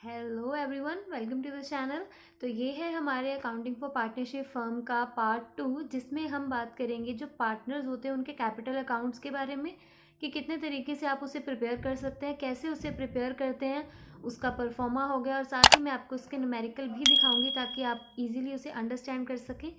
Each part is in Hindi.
Hello everyone, welcome to the channel. तो ये है हमारे अकाउंटिंग फॉर पार्टनरशिप फर्म का पार्ट 2, जिसमें हम बात करेंगे जो पार्टनर्स होते हैं उनके कैपिटल अकाउंट्स के बारे में कि कितने तरीके से आप उसे प्रिपेयर कर सकते हैं, कैसे उसे प्रिपेयर करते हैं, उसका परफॉर्मा हो गया और साथ ही मैं आपको उसके न्यूमेरिकल भी दिखाऊंगी ताकि आप इजीली उसे अंडरस्टैंड कर सकें।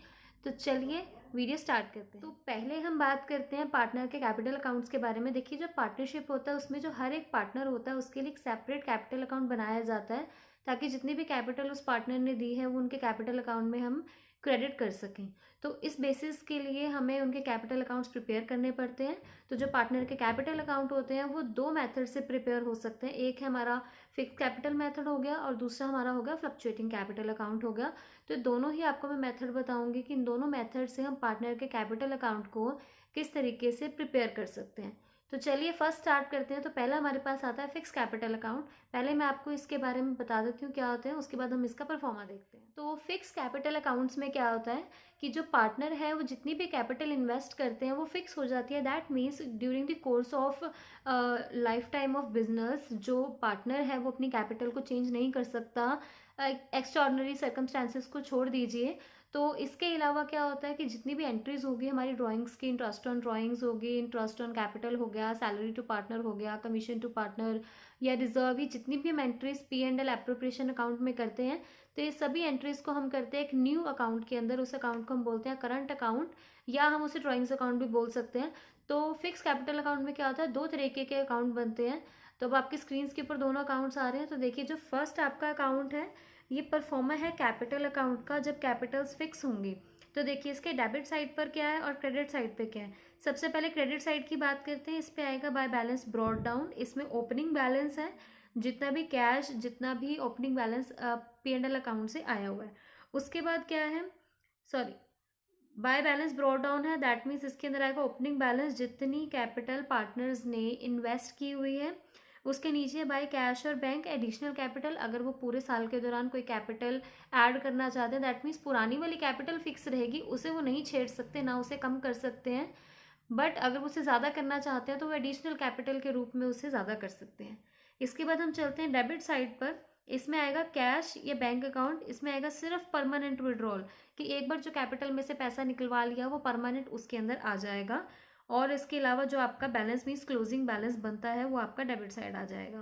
तो चलिए वीडियो स्टार्ट करते हैं। तो पहले हम बात करते हैं पार्टनर के कैपिटल अकाउंट्स के बारे में। देखिए, जो पार्टनरशिप होता है उसमें जो हर एक पार्टनर होता है उसके लिए एक सेपरेट कैपिटल अकाउंट बनाया जाता है ताकि जितनी भी कैपिटल उस पार्टनर ने दी है वो उनके कैपिटल अकाउंट में हम क्रेडिट कर सकें। तो इस बेसिस के लिए हमें उनके कैपिटल अकाउंट्स प्रिपेयर करने पड़ते हैं। तो जो पार्टनर के कैपिटल अकाउंट होते हैं वो दो मेथड से प्रिपेयर हो सकते हैं। एक है हमारा फिक्स कैपिटल मेथड हो गया और दूसरा हमारा हो गया फ्लक्चुएटिंग कैपिटल अकाउंट हो गया। तो दोनों ही आपको मैं मेथड बताऊंगी कि इन दोनों मेथड से हम पार्टनर के कैपिटल अकाउंट को किस तरीके से प्रिपेयर कर सकते हैं। तो चलिए फर्स्ट स्टार्ट करते हैं। तो पहला हमारे पास आता है फिक्स कैपिटल अकाउंट। पहले मैं आपको इसके बारे में बता देती हूँ क्या होता है, उसके बाद हम इसका परफॉर्मा देखते हैं। तो फिक्स कैपिटल अकाउंट्स में क्या होता है कि जो पार्टनर है वो जितनी भी कैपिटल इन्वेस्ट करते हैं वो फिक्स हो जाती है। That means during the course of life time of business जो पार्टनर है वो अपनी कैपिटल को चेंज नहीं कर सकता, एक्स्ट्राऑर्डिनरी सर्कमस्टांसेस को छोड़ दीजिए। तो इसके अलावा क्या होता है कि जितनी भी एंट्रीज होगी हमारी ड्राइंग्स की, इंटरेस्ट ऑन ड्राइंग्स होगी, इंटरेस्ट ऑन कैपिटल हो गया, सैलरी टू पार्टनर हो गया, कमीशन टू पार्टनर या रिजर्व, ये जितनी भी हम एंट्रीज P&L एप्रोप्रिएशन अकाउंट में करते हैं तो ये सभी एंट्रीज को हम करते हैं एक न्यू अकाउंट के अंदर। उस अकाउंट को हम बोलते हैं करंट अकाउंट या हम उसे ड्राइंग्स अकाउंट भी बोल सकते हैं। तो फिक्स कैपिटल अकाउंट में क्या होता है, दो तरीके के अकाउंट बनते हैं। तो अब आपकी स्क्रीन के ऊपर दोनों अकाउंट्स आ रहे हैं। तो देखिए, जो फर्स्ट आपका अकाउंट है ये परफॉर्मा है कैपिटल अकाउंट का जब कैपिटल्स फिक्स होंगी। तो देखिए, इसके डेबिट साइड पर क्या है और क्रेडिट साइड पे क्या है। सबसे पहले क्रेडिट साइड की बात करते हैं। इस पे आएगा बाय बैलेंस ब्रॉड डाउन। इसमें ओपनिंग बैलेंस है, जितना भी कैश, जितना भी ओपनिंग बैलेंस P&L अकाउंट से आया हुआ है। उसके बाद क्या है, sorry, by balance brought down है। दैट मीन्स इसके अंदर आएगा ओपनिंग बैलेंस, जितनी कैपिटल पार्टनर्स ने इन्वेस्ट की हुई है। उसके नीचे बाय कैश और बैंक एडिशनल कैपिटल, अगर वो पूरे साल के दौरान कोई कैपिटल ऐड करना चाहते हैं दैट मीन्स पुरानी वाली कैपिटल फिक्स रहेगी, उसे वो नहीं छेड़ सकते, ना उसे कम कर सकते हैं। बट अगर वो उसे ज़्यादा करना चाहते हैं तो वो एडिशनल कैपिटल के रूप में उसे ज़्यादा कर सकते हैं। इसके बाद हम चलते हैं डेबिट साइड पर। इसमें आएगा कैश या बैंक अकाउंट। इसमें आएगा सिर्फ परमानेंट विड्रॉल, कि एक बार जो कैपिटल में से पैसा निकलवा लिया वो परमानेंट उसके अंदर आ जाएगा। और इसके अलावा जो आपका बैलेंस मीन्स क्लोजिंग बैलेंस बनता है वो आपका डेबिट साइड आ जाएगा।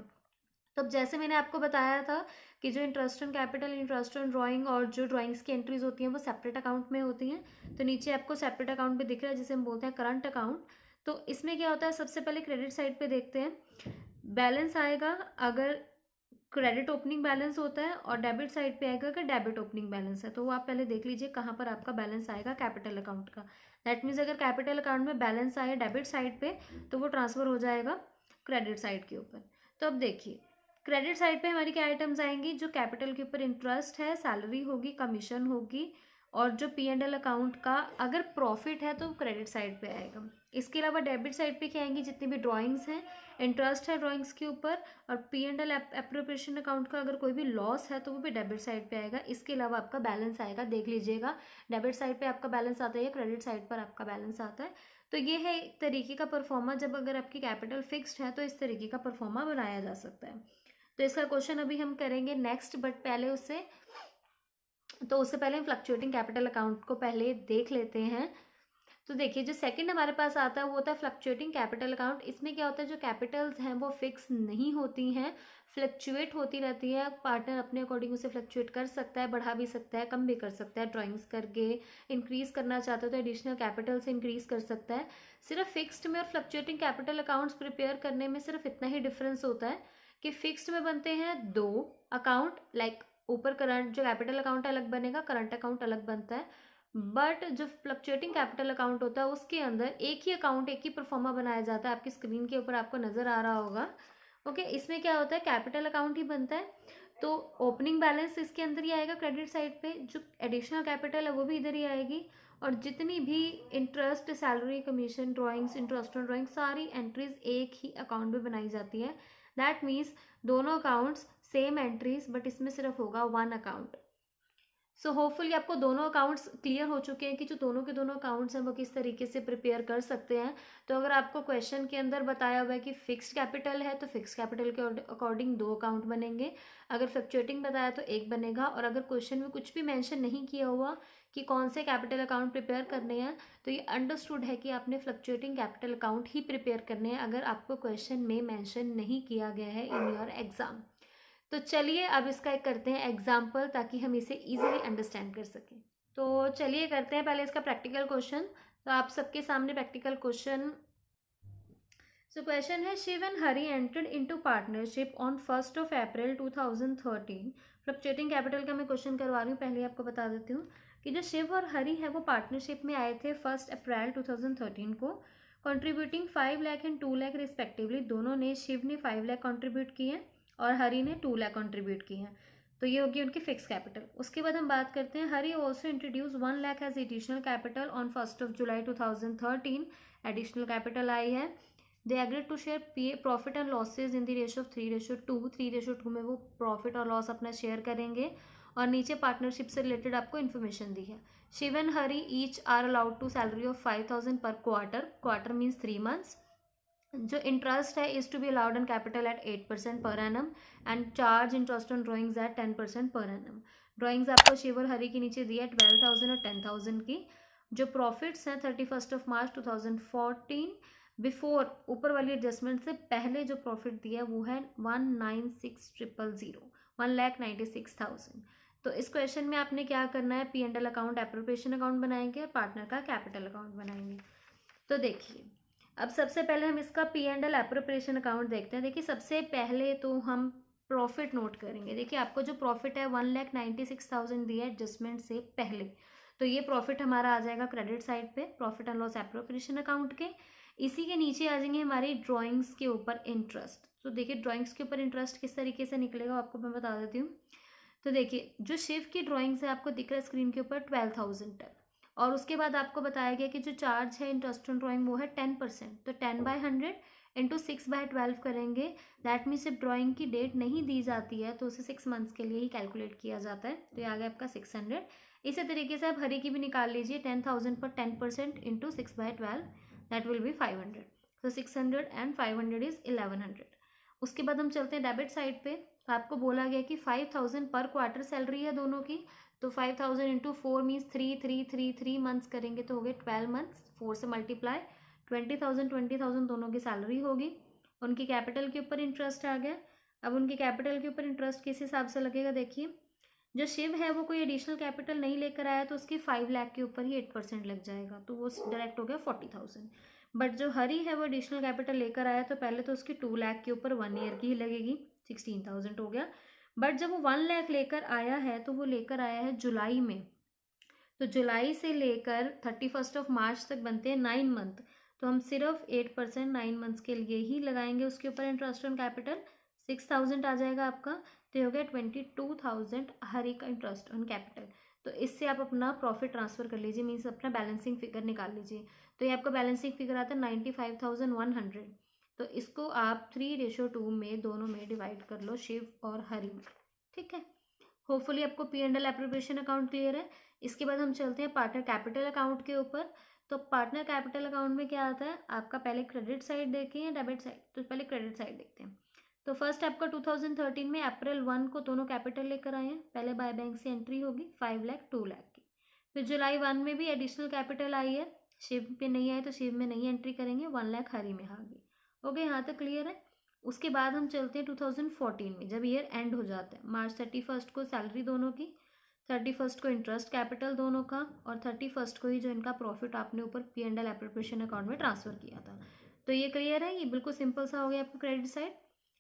तो अब जैसे मैंने आपको बताया था कि जो interest on capital, interest on drawing और जो ड्राइंग्स की एंट्रीज होती हैं वो सेपरेट अकाउंट में होती हैं। तो नीचे आपको सेपरेट अकाउंट भी दिख रहा है जिसे हम बोलते हैं करंट अकाउंट। तो इसमें क्या होता है, सबसे पहले क्रेडिट साइड पे देखते हैं। बैलेंस आएगा अगर क्रेडिट ओपनिंग बैलेंस होता है और डेबिट साइड पे आएगा अगर डेबिट ओपनिंग बैलेंस है। तो वो आप पहले देख लीजिए कहाँ पर आपका बैलेंस आएगा कैपिटल अकाउंट का। दैट मीन्स अगर कैपिटल अकाउंट में बैलेंस आए डेबिट साइड पे तो वो ट्रांसफर हो जाएगा क्रेडिट साइड के ऊपर। तो अब देखिए, क्रेडिट साइड पे हमारी क्या आइटम्स आएंगी, जो कैपिटल के ऊपर इंटरेस्ट है, सैलरी होगी, कमीशन होगी, और जो P&L अकाउंट का अगर प्रॉफिट है तो क्रेडिट साइड पे आएगा। इसके अलावा डेबिट साइड पे क्या आएंगी, जितनी भी ड्राइंग्स हैं, इंटरेस्ट है ड्राइंग्स के ऊपर, और P&L एप्रोप्रिएशन अकाउंट का अगर कोई भी लॉस है तो वो भी डेबिट साइड पे आएगा। इसके अलावा आपका बैलेंस आएगा, देख लीजिएगा डेबिट साइड पे आपका बैलेंस आता है, क्रेडिट साइड पर आपका बैलेंस आता है। तो ये है एक तरीके का परफॉर्मा, जब अगर आपकी कैपिटल फिक्स्ड है तो इस तरीके का परफॉर्मा बनाया जा सकता है। तो इसका क्वेश्चन अभी हम करेंगे नेक्स्ट, बट पहले उससे पहले हम फ्लक्चुएटिंग कैपिटल अकाउंट को पहले देख लेते हैं। तो देखिए, जो सेकंड हमारे पास आता है वो होता है फ्लक्चुएटिंग कैपिटल अकाउंट। इसमें क्या होता है, जो कैपिटल्स हैं वो फिक्स नहीं होती हैं, फ्लक्चुएट होती रहती है। पार्टनर अपने अकॉर्डिंग उसे फ्लक्चुएट कर सकता है, बढ़ा भी सकता है, कम भी कर सकता है, ड्राइंग्स करके इंक्रीज करना चाहता है तो एडिशनल कैपिटल से इंक्रीज कर सकता है। सिर्फ फिक्स्ड में और फ्लक्चुएटिंग कैपिटल अकाउंट्स प्रिपेयर करने में सिर्फ इतना ही डिफरेंस होता है कि फिक्स्ड में बनते हैं दो अकाउंट, लाइक ऊपर करंट जो कैपिटल अकाउंट अलग बनेगा, करंट अकाउंट अलग बनता है। बट जो फ्लक्चुएटिंग कैपिटल अकाउंट होता है उसके अंदर एक ही अकाउंट, एक ही परफॉर्मा बनाया जाता है। आपकी स्क्रीन के ऊपर आपको नजर आ रहा होगा। ओके, इसमें क्या होता है, कैपिटल अकाउंट ही बनता है। तो ओपनिंग बैलेंस इसके अंदर ही आएगा क्रेडिट साइड पे, जो एडिशनल कैपिटल है वो भी इधर ही आएगी, और जितनी भी interest, salary, commission, drawings, interest on drawing, सारी एंट्रीज एक ही अकाउंट में बनाई जाती है। दैट मीन्स दोनों अकाउंट्स सेम एंट्रीज, बट इसमें सिर्फ होगा वन अकाउंट। सो होपफुली आपको दोनों अकाउंट्स क्लियर हो चुके हैं कि जो दोनों के दोनों अकाउंट्स हैं वो किस तरीके से प्रिपेयर कर सकते हैं। तो अगर आपको क्वेश्चन के अंदर बताया हुआ है कि फिक्स्ड कैपिटल है तो फिक्स कैपिटल के अकॉर्डिंग 2 अकाउंट बनेंगे, अगर फ्लक्चुएटिंग बताया तो 1 बनेगा, और अगर क्वेश्चन में कुछ भी मेंशन नहीं किया हुआ कि कौन से कैपिटल अकाउंट प्रिपेयर करने हैं तो ये अंडरस्टूड है कि आपने फ्लक्चुएटिंग कैपिटल अकाउंट ही प्रिपेयर करने हैं, अगर आपको क्वेश्चन में मेंशन नहीं किया गया है इन योर एग्जाम। तो चलिए अब इसका एक करते हैं एग्जाम्पल, ताकि हम इसे इजीली अंडरस्टैंड कर सकें। तो चलिए करते हैं पहले इसका प्रैक्टिकल क्वेश्चन। तो आप सबके सामने प्रैक्टिकल क्वेश्चन। सो क्वेश्चन है, Shiv and Hari entered into partnership on 1st of April 2013। Fluctuating capital का मैं क्वेश्चन करवा रही हूँ, पहले आपको बता देती हूँ कि जो शिव और हरी है वो पार्टनरशिप में आए थे 1 अप्रैल 2013 को, contributing 5 lakh and 2 lakh respectively. दोनों ने, शिव ने 5 लाख कंट्रीब्यूट किए और हरी ने 2 लाख कंट्रीब्यूट किए हैं। तो ये होगी उनकी फिक्स कैपिटल। उसके बाद हम बात करते हैं, Hari also introduce 1 lakh as additional capital on 1st of July 2013। Additional capital आई है। They agreed to share profit and losses in the ratio of 3:2। 3:2 में वो प्रॉफिट और लॉस अपना शेयर करेंगे। और नीचे पार्टनरशिप से रिलेटेड आपको इन्फॉर्मेशन दी है। Shiv and Hari each are allowed to salary of 5,000 per quarter. Quarter means 3 months। जो इंटरेस्ट है is to be allowed on capital at 8% per annum and charge interest on drawings at 10% per annum. Drawings आपको शिव और हरी के नीचे दी है 12,000 और 10,000 की। जो प्रॉफिट्स हैं 31st of March 2014 बिफोर ऊपर वाली एडजस्टमेंट से पहले जो प्रॉफिट दिया है वो है 196,000, 1,96,000। तो इस क्वेश्चन में आपने क्या करना है, P&L अकाउंट, एप्रोप्रिएशन अकाउंट बनाएंगे और पार्टनर का कैपिटल अकाउंट बनाएंगे। तो देखिए अब सबसे पहले हम इसका P&L एप्रोप्रिएशन अकाउंट देखते हैं। देखिए सबसे पहले तो हम प्रॉफिट नोट करेंगे। देखिए आपको जो प्रॉफिट है 1,96,000 दिया एडजस्टमेंट से पहले, तो ये प्रॉफिट हमारा आ जाएगा क्रेडिट साइड पे, profit and loss appropriation account के। इसी के नीचे आ जाएंगे हमारी ड्राइंग्स के ऊपर इंटरेस्ट। तो देखिए ड्राइंग्स के ऊपर इंटरेस्ट किस तरीके से निकलेगा आपको मैं बता देती हूँ। तो देखिए जो शिव की ड्राइंग्स है आपको दिख रहा है स्क्रीन के ऊपर 12,000 तक, और उसके बाद आपको बताया गया कि जो चार्ज है इंटरेस्ट ऑन ड्राइंग वो है 10%। तो 10/100 इंटू 6/12 करेंगे। दैट मीन्स जब ड्राइंग की डेट नहीं दी जाती है तो उसे 6 months के लिए ही कैलकुलेट किया जाता है। तो ये आ गया आपका 600। इसी तरीके से आप हरी की भी निकाल लीजिए, 10,000 पर 10% इंटू 6/12 दैट विल बी 500। तो 600 एंड 500 इज 1100। उसके बाद हम चलते हैं डेबिट साइड पे। आपको बोला गया कि 5,000 पर क्वार्टर सैलरी है दोनों की। तो 5,000 इंटू 4 मीन्स 3 मंथ्स करेंगे तो हो गए 12 months। 4 से मल्टीप्लाई 20,000 दोनों की सैलरी होगी। उनकी कैपिटल के ऊपर इंटरेस्ट आ गया। अब उनकी कैपिटल के ऊपर इंटरेस्ट किस हिसाब से लगेगा, देखिए जो शिव है वो कोई एडिशनल कैपिटल नहीं लेकर आया तो उसकी 5 लाख के ऊपर ही 8% लग जाएगा, तो वो डायरेक्ट हो गया 40,000। बट जो हरी है वो एडिशनल कैपिटल लेकर आया तो पहले तो उसकी 2 लाख के ऊपर 1 ईयर की ही लगेगी, 16,000 हो गया। बट जब वो 1 लाख लेकर आया है तो वो लेकर आया है जुलाई में। तो जुलाई से लेकर 31st of March तक बनते हैं 9 month। तो हम सिर्फ 8% 9 months के लिए ही लगाएंगे उसके ऊपर इंटरेस्ट ऑन कैपिटल। 6,000 आ जाएगा आपका। तो ये हो गया 22,000 हरी का इंटरेस्ट ऑन कैपिटल। तो इससे आप अपना प्रॉफिट ट्रांसफर कर लीजिए, मीन्स अपना बैलेंसिंग फिगर निकाल लीजिए। तो ये आपका बैलेंसिंग फिगर आता है 95,100। तो इसको आप 3:2 में दोनों में डिवाइड कर लो, शिव और हरी में। ठीक है, होपफुली आपको P&L एप्रोप्रिएशन अकाउंट क्लियर है। इसके बाद हम चलते हैं पार्टनर कैपिटल अकाउंट के ऊपर। तो पार्टनर कैपिटल अकाउंट में क्या आता है आपका, पहले क्रेडिट साइड देखें या डेबिट साइड, तो पहले क्रेडिट साइड देखते हैं। तो फर्स्ट आपका 2013 में अप्रैल 1 को दोनों कैपिटल लेकर आए हैं। पहले बाय बैंक से एंट्री होगी 5 लाख 2 लाख की। फिर जुलाई 1 में भी एडिशनल कैपिटल आई है, शिव पे नहीं आए तो शिव में नहीं एंट्री करेंगे, 1 लाख हरी में आ गई। ओके, यहाँ तक क्लियर है। उसके बाद हम चलते हैं 2014 में, जब ईयर एंड हो जाता है। March 31 को सैलरी दोनों की, 31 को इंटरेस्ट कैपिटल दोनों का, और 31 को ही जो इनका प्रॉफिट आपने ऊपर P&L एप्रोप्रिएशन अकाउंट में ट्रांसफर किया था। तो ये क्लियर है, ये बिल्कुल सिंपल सा हो गया आपको क्रेडिट साइड।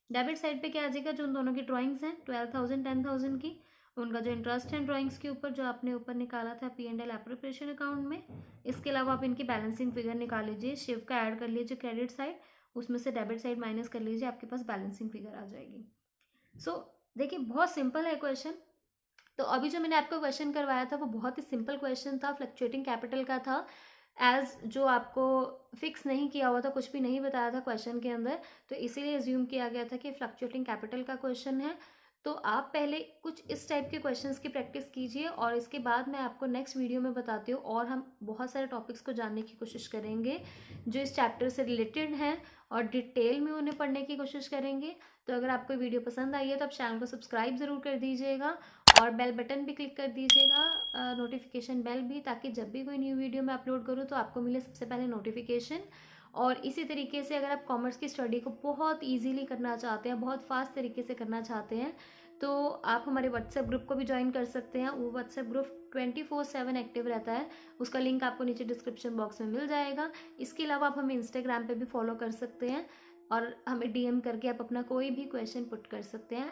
डेबिट साइड पे क्या आ जाएगा, जो उन दोनों की ड्राइंग्स हैं 12,000 10,000 की, उनका जो इंटरेस्ट है ड्राइंग्स के ऊपर जो आपने ऊपर निकाला था P&L एप्रोप्रिएशन अकाउंट में। इसके अलावा आप इनकी बैलेंसिंग फिगर निकाल लीजिए, शिव का ऐड कर लीजिए क्रेडिट साइड, उसमें से डेबिट साइड माइनस कर लीजिए, आपके पास बैलेंसिंग फिगर आ जाएगी। सो देखिए बहुत सिंपल है क्वेश्चन। तो अभी जो मैंने आपको क्वेश्चन करवाया था वो बहुत ही सिंपल क्वेश्चन था, फ्लक्चुएटिंग कैपिटल का था। एज जो आपको फिक्स नहीं किया हुआ था, कुछ भी नहीं बताया था क्वेश्चन के अंदर, तो इसीलिए एज्यूम किया गया था कि फ्लक्चुएटिंग कैपिटल का क्वेश्चन है। तो आप पहले कुछ इस टाइप के क्वेश्चंस की प्रैक्टिस कीजिए और इसके बाद मैं आपको नेक्स्ट वीडियो में बताती हूँ और हम बहुत सारे टॉपिक्स को जानने की कोशिश करेंगे जो इस चैप्टर से रिलेटेड हैं और डिटेल में उन्हें पढ़ने की कोशिश करेंगे। तो अगर आपको वीडियो पसंद आई है तो आप चैनल को सब्सक्राइब ज़रूर कर दीजिएगा और बेल बटन भी क्लिक कर दीजिएगा, नोटिफिकेशन बेल भी, ताकि जब भी कोई न्यू वीडियो मैं अपलोड करूँ तो आपको मिले सबसे पहले नोटिफिकेशन। और इसी तरीके से अगर आप कॉमर्स की स्टडी को बहुत इजीली करना चाहते हैं, बहुत फास्ट तरीके से करना चाहते हैं, तो आप हमारे व्हाट्सएप ग्रुप को भी ज्वाइन कर सकते हैं। वो व्हाट्सएप ग्रुप 24/7 एक्टिव रहता है, उसका लिंक आपको नीचे डिस्क्रिप्शन बॉक्स में मिल जाएगा। इसके अलावा आप हमें इंस्टाग्राम पे भी फॉलो कर सकते हैं और हमें डीएम करके आप अपना कोई भी क्वेश्चन पुट कर सकते हैं।